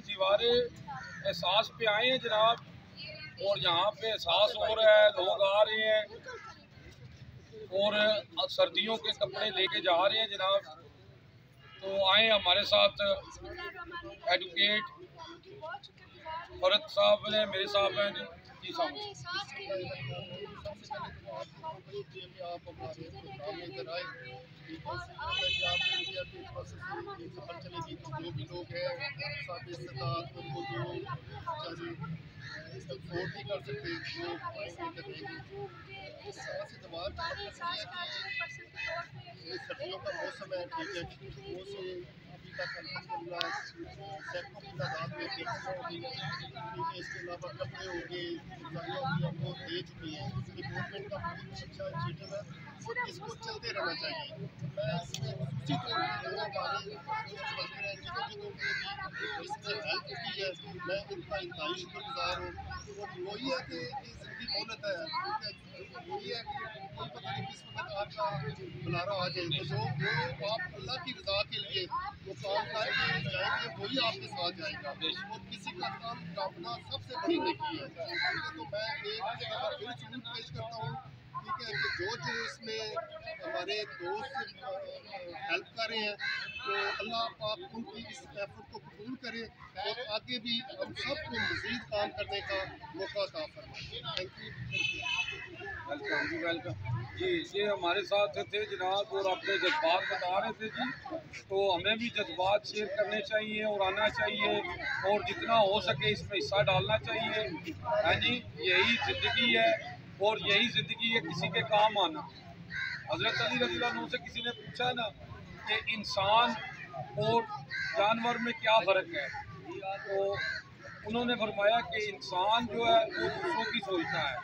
दीवाराहसास पे आए हैं जनाब, और यहाँ पे एहसास हो रहा है, लोग आ रहे हैं और सर्दियों के कपड़े लेके जा रहे हैं जनाब। तो आए हमारे साथ एडवोकेट फरत साहब ने, मेरे साहब हैं जी साहब। जो भी लोग हैं सपोर्ट नहीं कर सकते सर्दियों का मौसम है, ठीक है, वो से अभी तक अल्हम्दुलिल्लाह सैकड़ों की तादाद में इसके अलावा कपड़े हो गए, हम लोग दे चुकी हैं। गवर्नमेंट का बहुत अच्छा इनिशिएटिव है, इसको चलते रहना चाहिए। मैं इसमें उसी तौर पर हमारे इसमें हेल्प की है, मैं इनका इंतहाई शुक्रगुजार हूँ। और वही है कि जिंदगी मोहलत है, वही है कि कोई पता नहीं किस वक्त आपका बुलारा आ जाए, तो जो आप अल्लाह की रज़ा के लिए वो काम करके जाएंगे वही आपके साथ जाएगा। और किसी का काम काटना सबसे बड़ी नेकी है। तो मैं एक जगह फिर सबूत पेश करता हूँ, ठीक है, कि जो इसमें हमारे दोस्त हेल्प कर रहे हैं, तो अल्लाह पाक उनकी इस एफर्ट को कबूल करे और आगे भी हम सबको मज़ीद काम करने का मौका अता फरमाए। Thank you. Welcome ji, welcome ji. ये हमारे साथ थे जनाब और अपने जज्बात बता रहे थे जी। तो हमें भी जज्बात शेयर करने चाहिए और आना चाहिए और जितना हो सके इसमें हिस्सा डालना चाहिए। हाँ जी, यही ज़िंदगी है और यही ज़िंदगी है किसी के काम आना। हज़रत अली रज़ी अल्लाह अन्हु से किसी ने पूछा ना कि इंसान और जानवर में क्या फ़र्क है, तो उन्होंने फरमाया कि इंसान जो है वो दूसरों की सोचता है,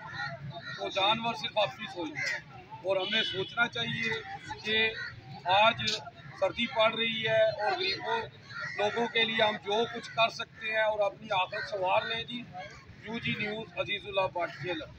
तो जानवर सिर्फ अपनी सोचता है। और हमें सोचना चाहिए कि आज सर्दी पड़ रही है और गरीबों लोगों के लिए हम जो कुछ कर सकते हैं और अपनी आखिरत संवार लें जी। जी न्यूज़, अजीज़, जहलम।